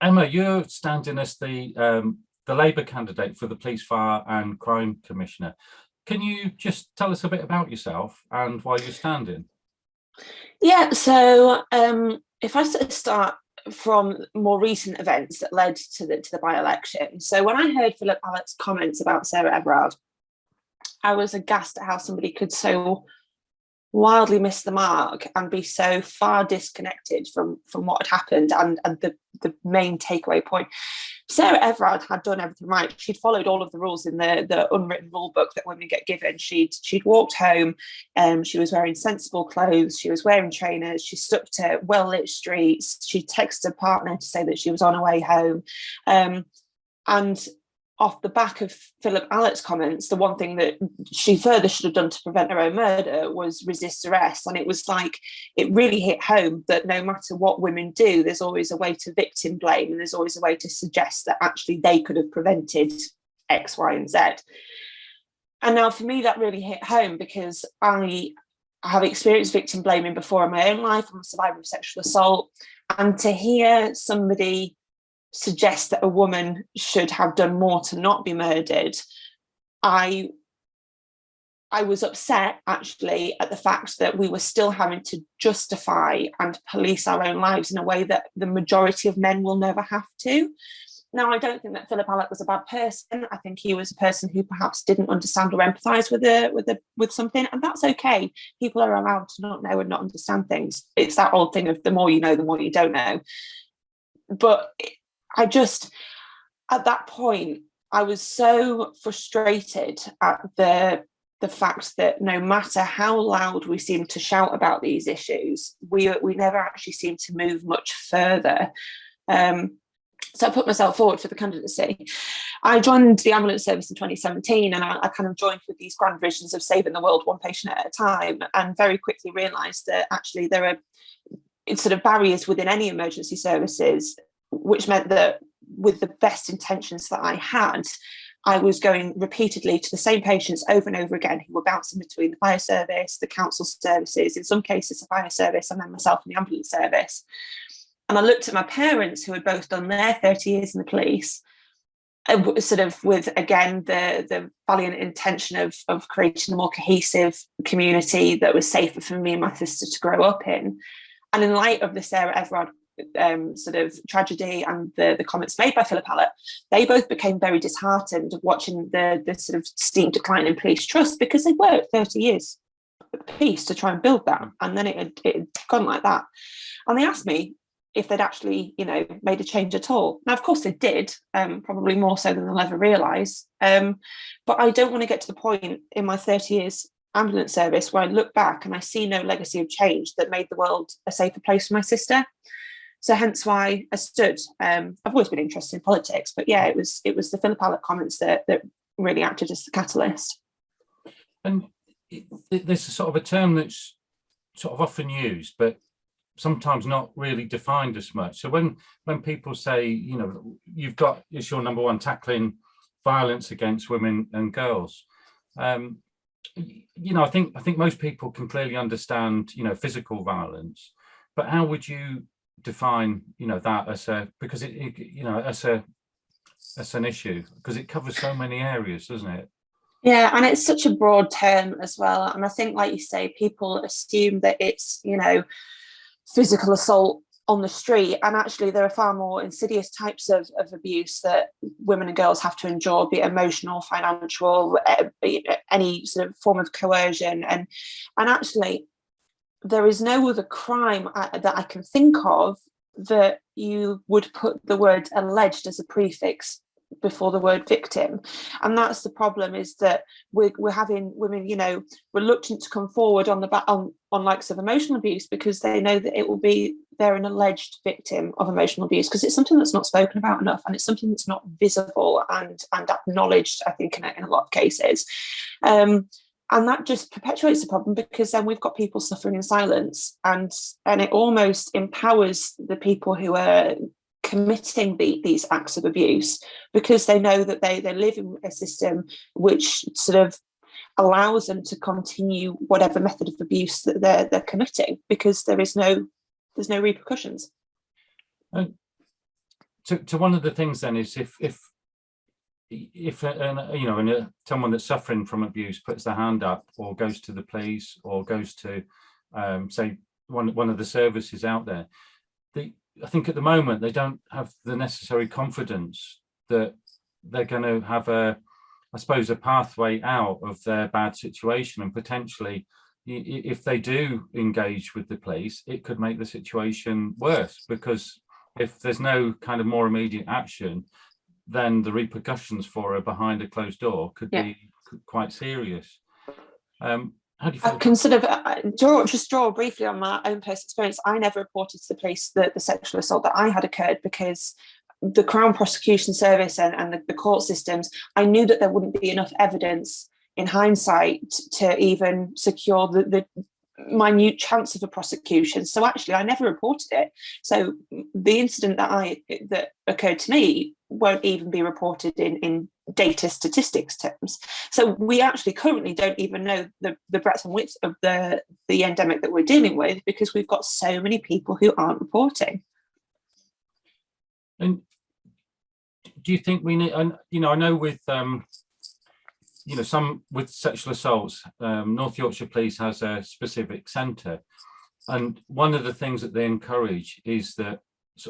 Emma, you're standing as the Labour candidate for the Police, Fire and Crime Commissioner. Can you just tell us a bit about yourself and why you're standing? Yeah, so if I sort of start from more recent events that led to the by-election. So when I heard Philip Alex's comments about Sarah Everard, I was aghast at how somebody could so wildly miss the mark and be so far disconnected from what had happened and the main takeaway point. Sarah Everard had done everything right. She'd followed all of the rules in the unwritten rule book that women get given. She'd walked home, she was wearing sensible clothes, she was wearing trainers, she stuck to well-lit streets, she texted her partner to say that she was on her way home. And off the back of Philip Alex's comments, the one thing that she further should have done to prevent her own murder was resist arrest. And it was like, it really hit home that no matter what women do, there's always a way to victim blame, and there's always a way to suggest that actually they could have prevented X, Y, and Z. And now for me, that really hit home because I have experienced victim blaming before in my own life. I'm a survivor of sexual assault. And to hear somebody suggest that a woman should have done more to not be murdered, I was upset actually at the fact that we were still having to justify and police our own lives in a way that the majority of men will never have to. Now, I don't think that Philip Alec was a bad person. I think he was a person who perhaps didn't understand or empathise with something, and that's okay. People are allowed to not know and not understand things. It's that old thing of the more you know, the more you don't know. But I just, at that point, I was so frustrated at the fact that no matter how loud we seem to shout about these issues, we never actually seem to move much further. So I put myself forward for the candidacy. I joined the ambulance service in 2017, and I kind of joined with these grand visions of saving the world one patient at a time, and very quickly realised that actually there are sort of barriers within any emergency services, which meant that with the best intentions that I had, I was going repeatedly to the same patients over and over again who were bouncing between the fire service, the council services, in some cases the fire service, and then myself in the ambulance service. And I looked at my parents who had both done their 30 years in the police, sort of with, again, the valiant intention of creating a more cohesive community that was safer for me and my sister to grow up in. And in light of the Sarah Everard sort of tragedy and the comments made by Philip Alec, they both became very disheartened watching the sort of steep decline in police trust, because they worked 30 years apiece to try and build that, and then it had gone like that. And they asked me if they'd actually, made a change at all. Now, of course they did, probably more so than they'll ever realise. But I don't want to get to the point in my 30 years ambulance service where I look back and I see no legacy of change that made the world a safer place for my sister. So hence why I stood. I've always been interested in politics, but yeah, it was the Philip Alec comments that really acted as the catalyst. And there's a sort of a term that's sort of often used, but sometimes not really defined as much. So when people say, it's your number one, tackling violence against women and girls, I think most people can clearly understand, physical violence, but how would you define, that because as an issue, because it covers so many areas, doesn't it? Yeah, and it's such a broad term as well. And I think, like you say, people assume that it's, physical assault on the street, and actually there are far more insidious types of abuse that women and girls have to endure, be it emotional, financial, any sort of form of coercion, and actually there is no other crime that I can think of that you would put the word alleged as a prefix before the word victim. And that's the problem, is that we're having women, reluctant to come forward on likes of emotional abuse, because they know that they're an alleged victim of emotional abuse, because it's something that's not spoken about enough, and it's something that's not visible and acknowledged, I think, in a lot of cases. And that just perpetuates the problem, because then we've got people suffering in silence, and it almost empowers the people who are committing these acts of abuse, because they know that they live in a system which sort of allows them to continue whatever method of abuse that they're committing, because there's no repercussions. to one of the things then is if someone that's suffering from abuse puts their hand up or goes to the police or goes to say one of the services out there, I think at the moment they don't have the necessary confidence that they're going to have a pathway out of their bad situation, and potentially if they do engage with the police, it could make the situation worse, because if there's no kind of more immediate action, then the repercussions for her behind a closed door could be quite serious. How do you feel? I can sort of draw briefly on my own personal experience. I never reported to the police the sexual assault that I had occurred, because the Crown Prosecution Service and the court systems, I knew that there wouldn't be enough evidence in hindsight to even secure the minute chance of a prosecution. So actually, I never reported it. So the incident that occurred to me won't even be reported in data statistics terms. So we actually currently don't even know the breadth and width of the endemic that we're dealing with, because we've got so many people who aren't reporting. And do you think we need, and I know with some with sexual assaults, North Yorkshire Police has a specific centre, and one of the things that they encourage is that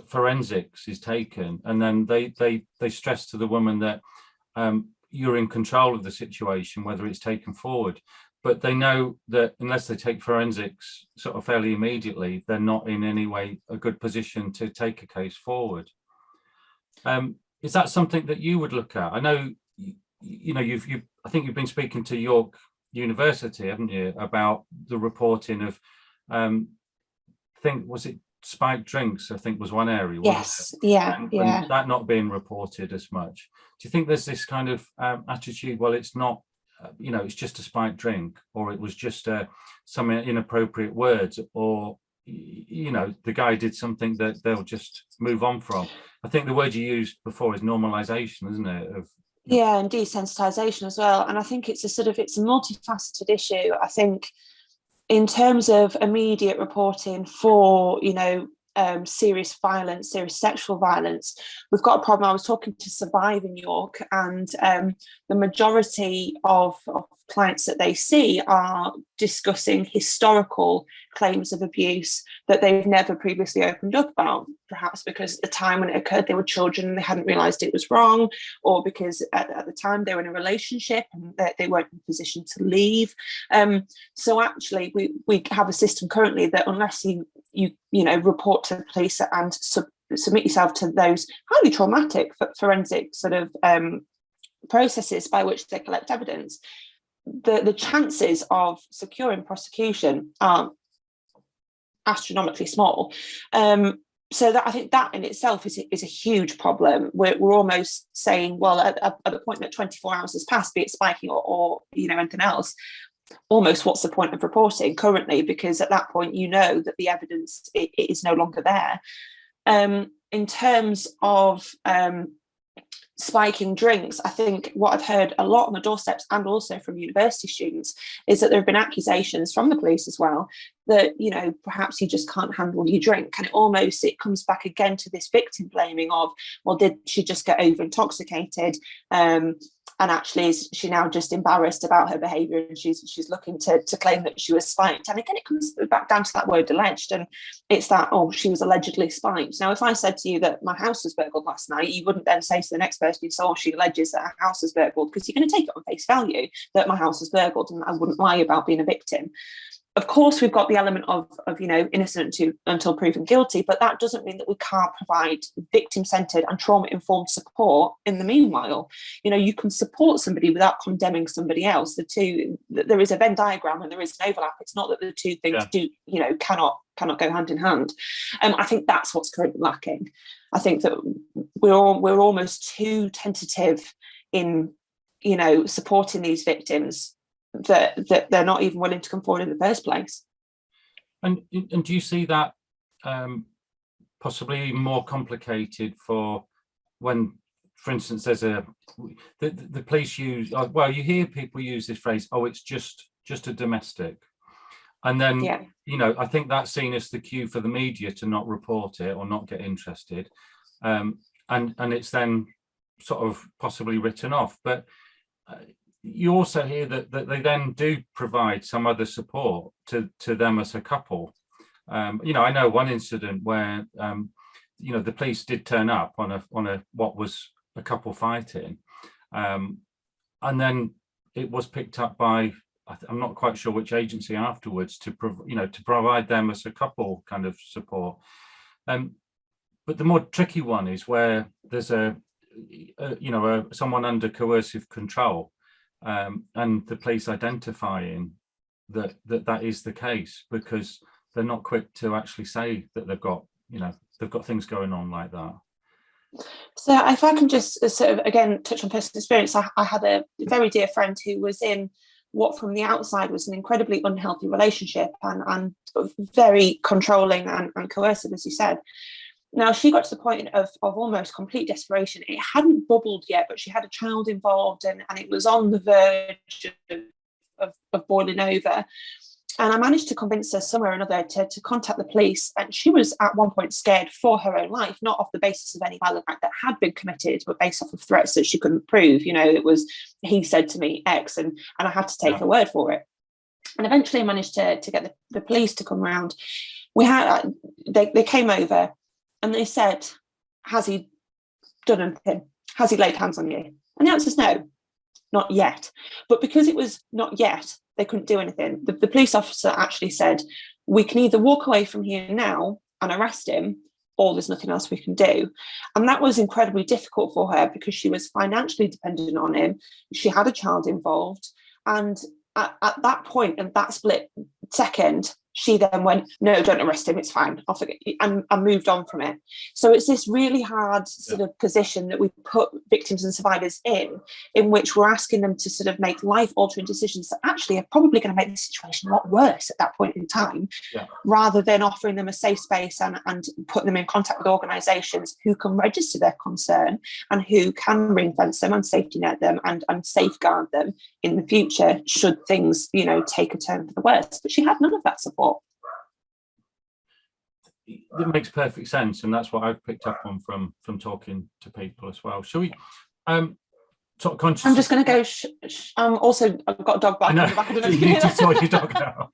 forensics is taken, and then they stress to the woman that you're in control of the situation, whether it's taken forward. But they know that unless they take forensics sort of fairly immediately, they're not in any way a good position to take a case forward. Is that something that you would look at? I know I think you've been speaking to York University, haven't you, about the reporting of was it spiked drinks? I think was one area. Yes, yeah. And that not being reported as much. Do you think there's this kind of attitude? Well, it's not, it's just a spiked drink, or it was just some inappropriate words, or the guy did something that they'll just move on from. I think the word you used before is normalization, isn't it? And desensitization as well. And I think it's a multifaceted issue. I think in terms of immediate reporting for, serious violence, serious sexual violence, we've got a problem. I was talking to Survive in York, and the majority of clients that they see are discussing historical claims of abuse that they've never previously opened up about, perhaps because at the time when it occurred they were children and they hadn't realised it was wrong, or because at the time they were in a relationship and they weren't in a position to leave. So actually we have a system currently that unless you report to the police and submit yourself to those highly traumatic forensic sort of processes by which they collect evidence, the chances of securing prosecution are astronomically small. So that I think that in itself is a huge problem. We're almost saying, well, at the point that 24 hours has passed, be it spiking or anything else, almost what's the point of reporting currently? Because at that point, that the evidence it is no longer there. In terms of spiking drinks, I think what I've heard a lot on the doorsteps and also from university students is that there have been accusations from the police as well that perhaps you just can't handle your drink, and it comes back again to this victim blaming of, well, did she just get over intoxicated, and actually is she now just embarrassed about her behaviour and she's looking to claim that she was spiked. And again, it comes back down to that word alleged, and it's that, oh, she was allegedly spiked. Now, if I said to you that my house was burgled last night, you wouldn't then say to the next person, oh, she alleges that her house was burgled, because you're going to take it on face value that my house was burgled, and I wouldn't lie about being a victim. Of course, we've got the element of innocent until proven guilty, but that doesn't mean that we can't provide victim-centred and trauma-informed support in the meanwhile. You can support somebody without condemning somebody else. There is a Venn diagram and there is an overlap. It's not that the two things cannot go hand in hand. I think that's what's currently lacking. I think that we're almost too tentative in supporting these victims that they're not even willing to come forward in the first place. And do you see that possibly more complicated for when, for instance, there's the police use, you hear people use this phrase, oh, it's just a domestic, and then I think that's seen as the cue for the media to not report it or not get interested, and and it's then sort of possibly written off. But you also hear that they then do provide some other support to them as a couple. I know one incident where the police did turn up on a what was a couple fighting, and then it was picked up by, I'm not quite sure which agency afterwards, to provide them as a couple kind of support. But the more tricky one is where there's someone under coercive control, and the police identifying that is the case, because they're not quick to actually say that they've got things going on like that. So if I can just sort of again touch on personal experience, I had a very dear friend who was in what from the outside was an incredibly unhealthy relationship and very controlling and coercive, as you said. Now, she got to the point of almost complete desperation. It hadn't bubbled yet, but she had a child involved, and it was on the verge of boiling over. And I managed to convince her somewhere or another to contact the police. And she was at one point scared for her own life, not off the basis of any violent act that had been committed, but based off of threats that she couldn't prove. It was, he said to me X, and I had to take her word for it. And eventually I managed to get the police to come round. They came over and they said, has he done anything? Has he laid hands on you? And the answer is no, not yet. But because it was not yet, they couldn't do anything. The police officer actually said, we can either walk away from here now and arrest him, or there's nothing else we can do. And that was incredibly difficult for her because she was financially dependent on him. She had a child involved. And at that point, and that split second, she then went, no, don't arrest him, it's fine, I'll forget, and moved on from it. So it's this really hard sort of position that we put victims and survivors in which we're asking them to sort of make life-altering decisions that actually are probably going to make the situation a lot worse at that point in time, rather than offering them a safe space and putting them in contact with organisations who can register their concern and who can ring-fence them and safety net them and safeguard them in the future should things, take a turn for the worse. But she had none of that support. It makes perfect sense, and that's what I've picked up on from talking to people as well. Shall we sort of conscious? I'm just going to go. Also, I've got a dog barking in the back. I don't know if you need to sort your dog now.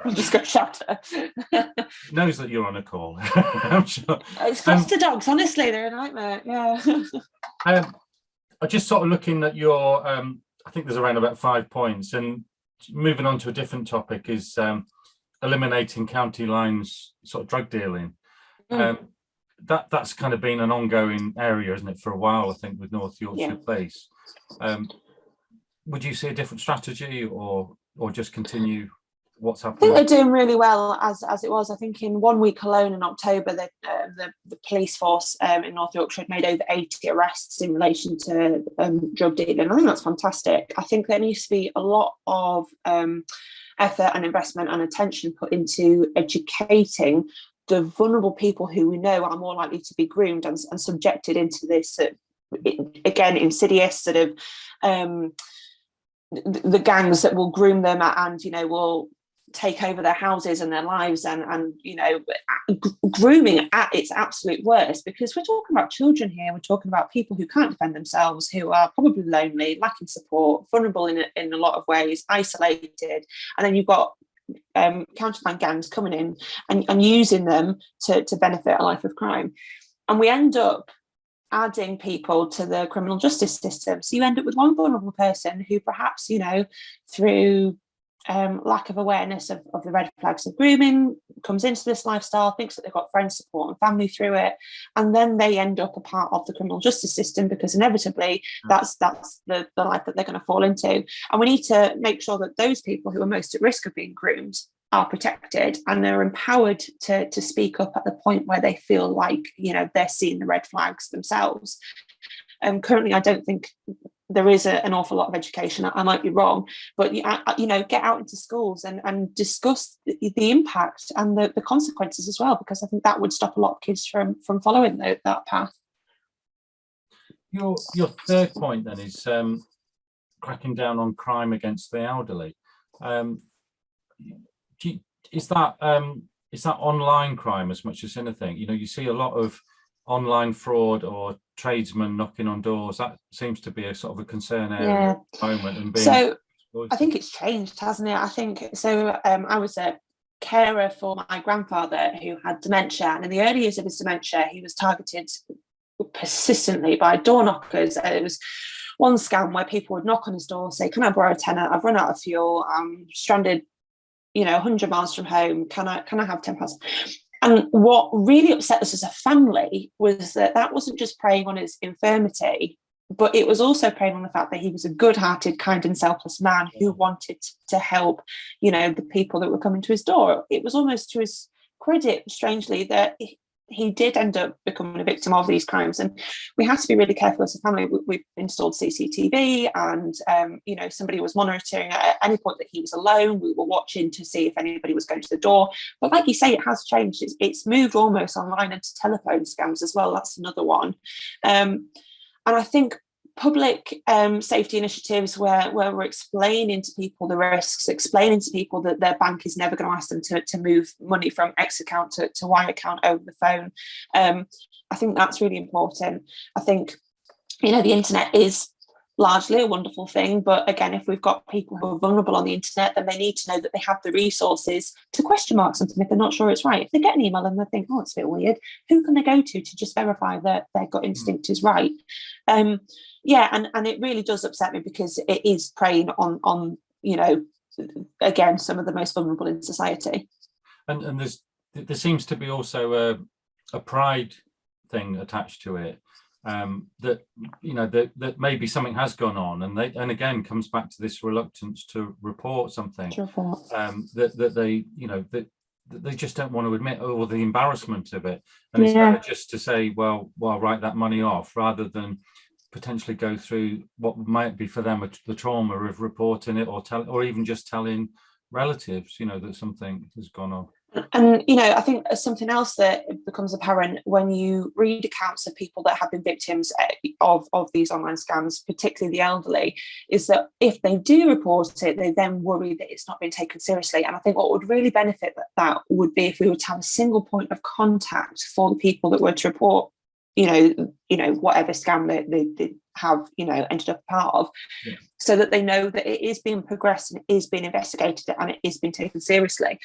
I'm just going to shout her. Knows that you're on a call. I'm sure. It's foster dogs. Honestly, they're a nightmare. Yeah. I just sort of looking at your. I think there's around about 5 points, and moving on to a different topic is eliminating county lines sort of drug dealing. That's kind of been an ongoing area, isn't it, for a while, I think, with North Yorkshire Police. Would you see a different strategy or just continue what's happening? I think they're doing really well as it was. I think in 1 week alone in October, the police force in North Yorkshire had made over 80 arrests in relation to drug dealing. I think that's fantastic. I think there needs to be a lot of effort and investment and attention put into educating the vulnerable people who we know are more likely to be groomed and subjected into this, again, insidious sort of the gangs that will groom them and, will take over their houses and their lives and grooming at its absolute worst, because we're talking about children here. We're talking about people who can't defend themselves, who are probably lonely, lacking support, vulnerable in a lot of ways, isolated. And then you've got counterfeit gangs coming in and using them to benefit a life of crime. And we end up adding people to the criminal justice system. So you end up with one vulnerable person who perhaps, through lack of awareness of the red flags of grooming, comes into this lifestyle, thinks that they've got friends, support and family through it, and then they end up a part of the criminal justice system because inevitably that's the life that they're going to fall into. And we need to make sure that those people who are most at risk of being groomed are protected and they're empowered to speak up at the point where they feel like they're seeing the red flags themselves. Currently, I don't think there is an awful lot of education. I might be wrong, but get out into schools and discuss the impact and the consequences as well, because I think that would stop a lot of kids from following that path. Your third point then is cracking down on crime against the elderly. Is that online crime as much as anything? You see a lot of online fraud or tradesmen knocking on doors, that seems to be a sort of a concern area Yeah. at the moment. And being So exploited. I think it's changed, hasn't it? I think so. I was a carer for my grandfather who had dementia, and in the early years of his dementia, he was targeted persistently by door knockers. It was one scam where people would knock on his door, say, "Can I borrow a tenner? I've run out of fuel. I'm stranded, 100 miles from home. Can I have £10?" And what really upset us as a family was that wasn't just preying on his infirmity, but it was also preying on the fact that he was a good-hearted, kind and selfless man who wanted to help, the people that were coming to his door. It was almost to his credit, strangely, that he did end up becoming a victim of these crimes. And we have to be really careful as a family. We've installed CCTV, and somebody was monitoring at any point that he was alone. We were watching to see if anybody was going to the door. But like you say, it has changed. It's moved almost online into telephone scams as well. That's another one. And I think public safety initiatives where we're explaining to people the risks, explaining to people that their bank is never going to ask them to move money from X account to Y account over the phone. I think that's really important. I think, the internet is largely a wonderful thing, but again, if we've got people who are vulnerable on the internet, then they need to know that they have the resources to question mark something if they're not sure it's right. If they get an email and they think, "Oh, it's a bit weird," who can they go to just verify that their gut instinct is right? And it really does upset me, because it is preying on again, some of the most vulnerable in society. And there seems to be also a pride thing attached to it, that maybe something has gone on, and again comes back to this reluctance to report something, that they just don't want to admit, or the embarrassment of it, and it's better just to say, well, I'll write that money off, rather than potentially go through what might be for them the trauma of reporting it, or even just telling relatives, that something has gone on. And I think something else that becomes apparent when you read accounts of people that have been victims of these online scams, particularly the elderly, is that if they do report it, they then worry that it's not being taken seriously. And I think what would really benefit that would be if we were to have a single point of contact for the people that were to report, whatever scam they have, ended up part of, so that they know that it is being progressed and it is being investigated and it is being taken seriously.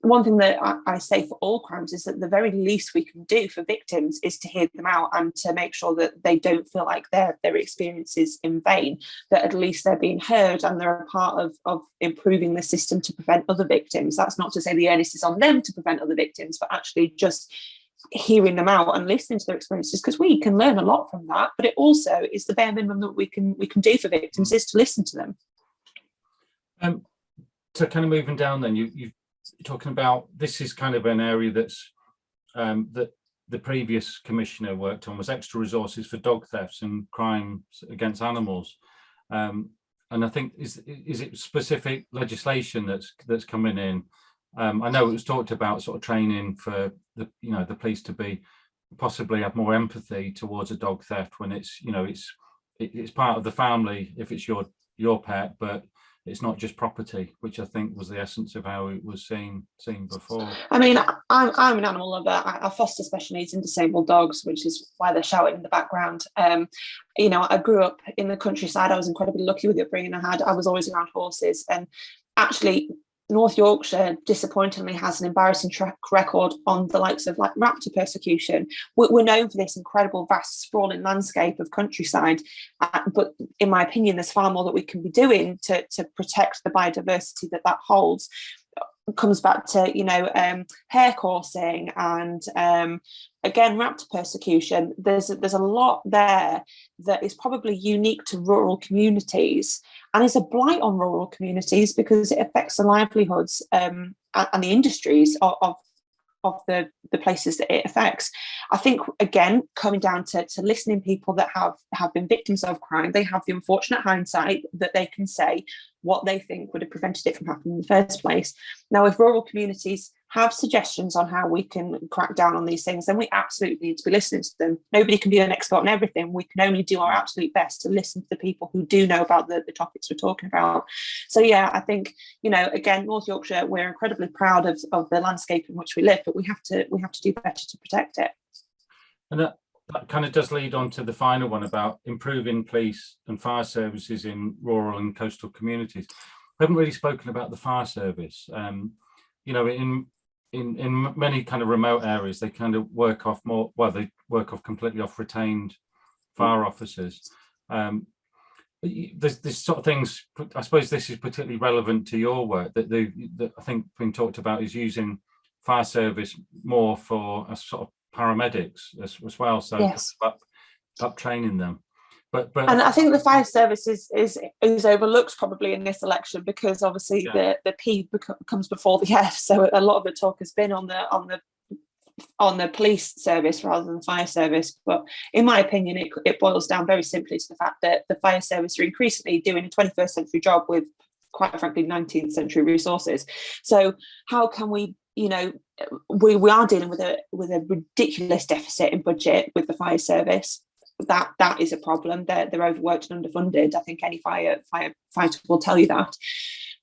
One thing that I say for all crimes is that the very least we can do for victims is to hear them out and to make sure that they don't feel like their experience is in vain, that at least they're being heard and they're a part of improving the system to prevent other victims. That's not to say the onus is on them to prevent other victims, but actually just hearing them out and listening to their experiences, because we can learn a lot from that. But it also is the bare minimum that we can do for victims is to listen to them. So kind of moving down then, you're talking about, this is kind of an area that's that the previous commissioner worked on, was extra resources for dog thefts and crimes against animals, and I think is it specific legislation that's coming in? I know it was talked about sort of training for the police to be possibly have more empathy towards a dog theft when it's it's part of the family if it's your pet, but it's not just property, which I think was the essence of how it was seen before. I mean, I'm an animal lover. I foster special needs and disabled dogs, which is why they're shouting in the background. I grew up in the countryside. I was incredibly lucky with the upbringing I had. I was always around horses, and actually North Yorkshire disappointingly has an embarrassing track record on the likes of raptor persecution. We're known for this incredible, vast, sprawling landscape of countryside, but in my opinion, there's far more that we can be doing to protect the biodiversity that holds. It comes back to hare coursing and again raptor persecution. There's a lot there that is probably unique to rural communities and is a blight on rural communities because it affects the livelihoods and the industries of the places that it affects. I think, again, coming down to listening people that have been victims of crime, they have the unfortunate hindsight that they can say what they think would have prevented it from happening in the first place. Now, if rural communities have suggestions on how we can crack down on these things, then we absolutely need to be listening to them. Nobody can be an expert on everything. We can only do our absolute best to listen to the people who do know about the topics we're talking about. So yeah, I think, again, North Yorkshire, we're incredibly proud of the landscape in which we live, but we have to do better to protect it. And that kind of does lead on to the final one about improving police and fire services in rural and coastal communities. We haven't really spoken about the fire service. You know, in many kind of remote areas, they kind of work off more. Well, they work off completely off retained fire officers. There's this sort of things. I suppose this is particularly relevant to your work. That I think been talked about is using fire service more for a sort of paramedics as well. So Yes. up training them. But and I think the fire service is overlooked probably in this election, because obviously the P comes before the F. So a lot of the talk has been on the police service rather than the fire service. But in my opinion, it boils down very simply to the fact that the fire service are increasingly doing a 21st century job with, quite frankly, 19th century resources. So how can we, you know, we are dealing with a ridiculous deficit in budget with the fire service. That is a problem. They're overworked and underfunded. I think any firefighter will tell you that.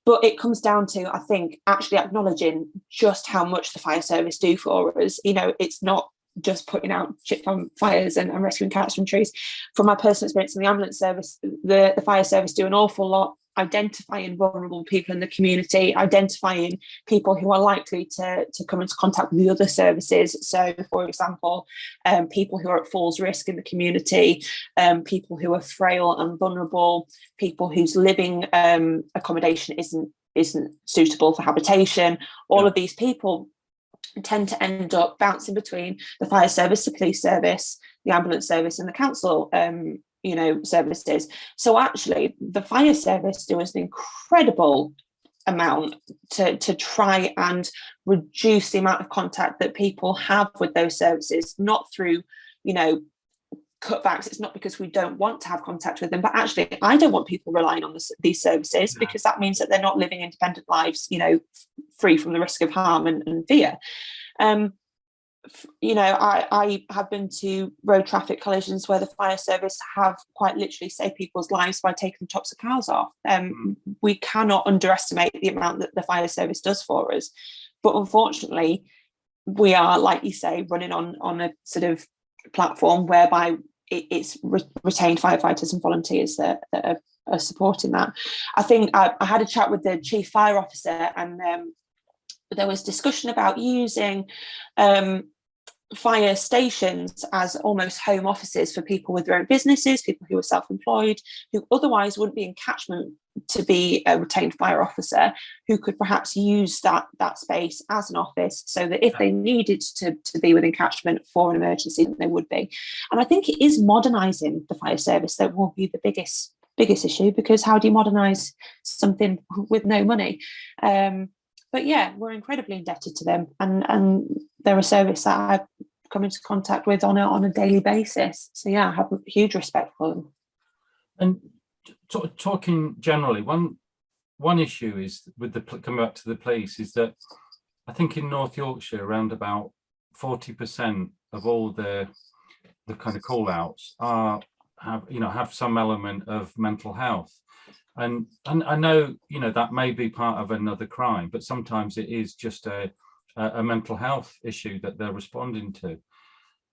But it comes down to, I think, actually acknowledging just how much the fire service do for us. You know, it's not just putting out shit from fires and rescuing cats from trees. From my personal experience in the ambulance service, the fire service do an awful lot identifying vulnerable people in the community, identifying people who are likely to come into contact with the other services. So, for example, people who are at falls risk in the community, people who are frail and vulnerable, people whose living accommodation isn't suitable for habitation. All of these people tend to end up bouncing between the fire service, the police service, the ambulance service, and the council services. So actually the fire service does an incredible amount to try and reduce the amount of contact that people have with those services, not through, you know, cutbacks. It's not because we don't want to have contact with them, but actually I don't want people relying on these services, because that means that they're not living independent lives, you know, free from the risk of harm and fear. You know, I have been to road traffic collisions where the fire service have quite literally saved people's lives by taking the tops of cars off. We cannot underestimate the amount that the fire service does for us. But unfortunately, we are, like you say, running on a sort of platform whereby it's retained firefighters and volunteers that are supporting that. I think I had a chat with the chief fire officer, and there was discussion about using fire stations as almost home offices for people with their own businesses, people who are self-employed, who otherwise wouldn't be in catchment to be a retained fire officer, who could perhaps use that space as an office, so that if they needed to be within catchment for an emergency, they would be. And I think it is modernising the fire service that will be the biggest issue, because how do you modernise something with no money? But yeah, we're incredibly indebted to them, and they're a service that I come into contact with on a daily basis. So yeah, I have huge respect for them. And talking generally, one issue is with coming back to the police, is that I think in North Yorkshire around about 40% of all the kind of call outs have some element of mental health. And I know, you know, that may be part of another crime, but sometimes it is just a mental health issue that they're responding to.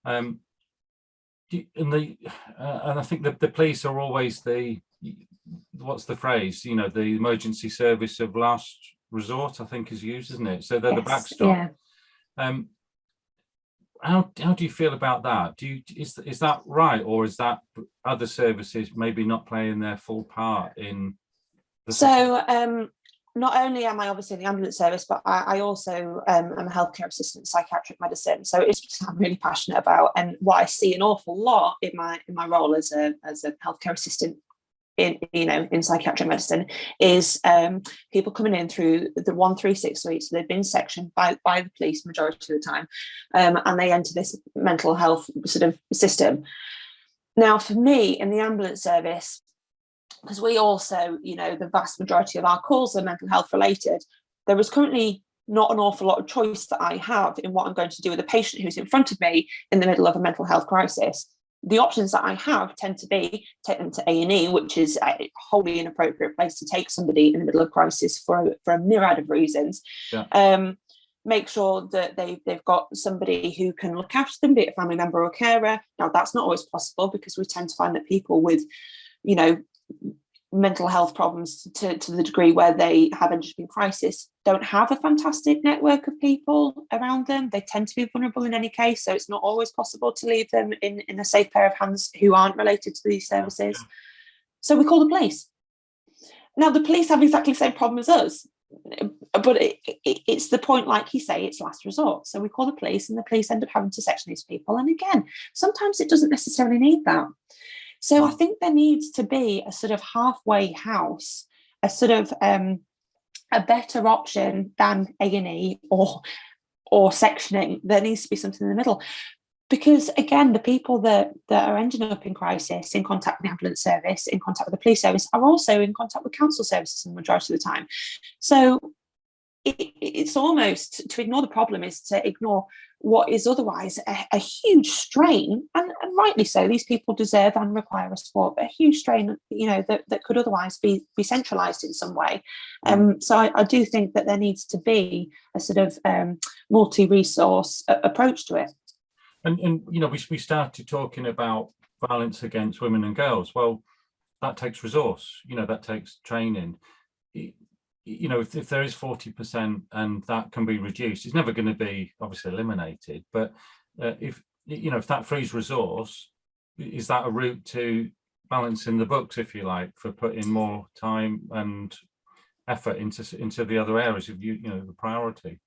And I think that the police are always what's the phrase? You know, the emergency service of last resort, I think is used, isn't it? So they're the backstop. Yeah. How do you feel about that? Is that right, or is that other services maybe not playing their full part in the So not only am I obviously in the ambulance service, but I also am a healthcare assistant in psychiatric medicine. So it's something I'm really passionate about, and what I see an awful lot in my role as a healthcare assistant in psychiatric medicine is people coming in through the 136 suite. So they've been sectioned by the police majority of the time, and they enter this mental health sort of system. Now, for me in the ambulance service, because we also, you know, the vast majority of our calls are mental health related, there is currently not an awful lot of choice that I have in what I'm going to do with a patient who's in front of me in the middle of a mental health crisis. The options that I have tend to be take them to A&E, which is a wholly inappropriate place to take somebody in the middle of crisis for a myriad of reasons. Yeah. make sure that they've got somebody who can look after them, be it a family member or a carer. Now, that's not always possible, because we tend to find that people with, you know, mental health problems to the degree where they have ended up in crisis don't have a fantastic network of people around them. They tend to be vulnerable in any case, so it's not always possible to leave them in a safe pair of hands who aren't related to these services. So we call the police. Now, the police have exactly the same problem as us, but it's the point, like you say, it's last resort. So we call the police, and the police end up having to section these people. And again, sometimes it doesn't necessarily need that. So I think there needs to be a sort of halfway house, a sort of a better option than A&E or sectioning. There needs to be something in the middle. Because again, the people that are ending up in crisis, in contact with the ambulance service, in contact with the police service, are also in contact with council services in the majority of the time. So it's almost, to ignore the problem is to ignore what is otherwise a huge strain, and rightly so. These people deserve and require a support, but a huge strain, you know, that could otherwise be centralised in some way. So I do think that there needs to be a sort of multi-resource approach to it. And you know, we started talking about violence against women and girls. Well, that takes resource, you know, that takes training. You know, if there is 40% and that can be reduced, it's never going to be obviously eliminated. But if, you know, if that frees resource, is that a route to balancing the books, if you like, for putting more time and effort into the other areas of, you know, the priority?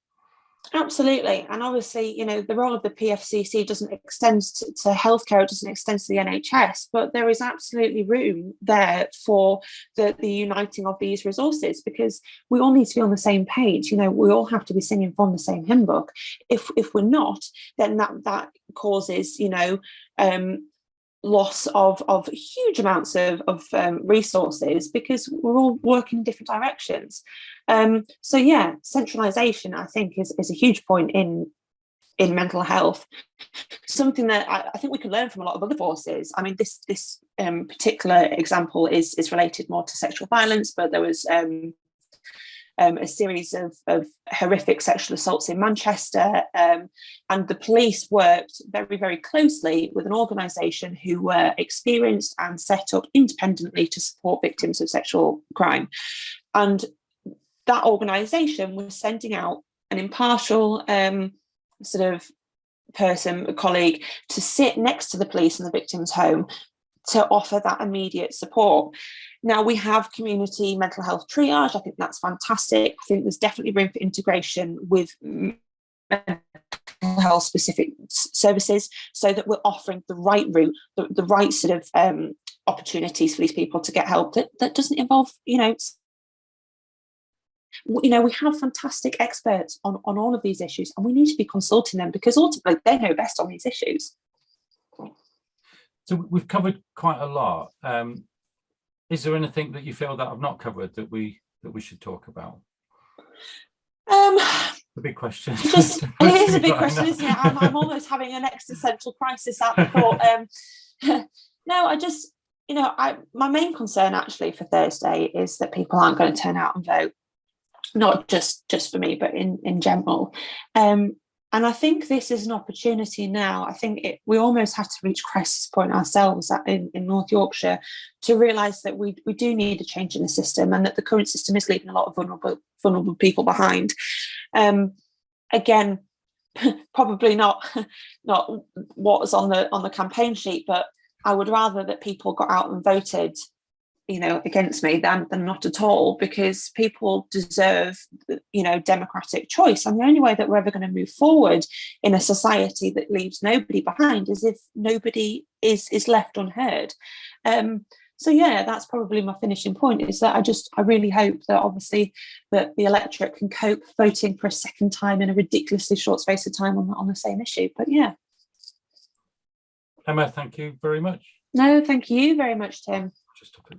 Absolutely. And obviously, you know, the role of the PFCC doesn't extend to healthcare, it doesn't extend to the NHS, but there is absolutely room there for the uniting of these resources, because we all need to be on the same page. You know, we all have to be singing from the same hymn book. If we're not, then that causes, you know, loss of huge amounts of resources, because we're all working in different directions. So yeah, centralisation, I think, is a huge point in mental health. Something that I think we can learn from a lot of other forces. I mean, this particular example is related more to sexual violence, but there was a series of horrific sexual assaults in Manchester, and the police worked very, very closely with an organisation who were experienced and set up independently to support victims of sexual crime. And that organisation was sending out an impartial sort of person, a colleague, to sit next to the police in the victim's home to offer that immediate support. Now, we have community mental health triage. I think that's fantastic. I think there's definitely room for integration with mental health specific services, so that we're offering the right route, the right sort of opportunities for these people to get help that doesn't involve, you know, we have fantastic experts on all of these issues, and we need to be consulting them, because ultimately they know best on these issues. So we've covered quite a lot. Is there anything that you feel that I've not covered that we should talk about? The big question. It is a big question, isn't it? I'm almost having an existential crisis at the thought. No, I just, you know, my main concern actually for Thursday is that people aren't going to turn out and vote. Not just for me, but in general. And I think this is an opportunity now. I think we almost have to reach crisis point ourselves in North Yorkshire to realise that we do need a change in the system, and that the current system is leaving a lot of vulnerable people behind. Again, probably not what was on the campaign sheet, but I would rather that people got out and voted, you know, against me than not at all, because people deserve, you know, democratic choice. And the only way that we're ever going to move forward in a society that leaves nobody behind is if nobody is left unheard. So yeah, that's probably my finishing point, is that I really hope that obviously that the electorate can cope voting for a second time in a ridiculously short space of time on the same issue. But yeah. Emma, thank you very much. No, thank you very much, Tim. Just stop it.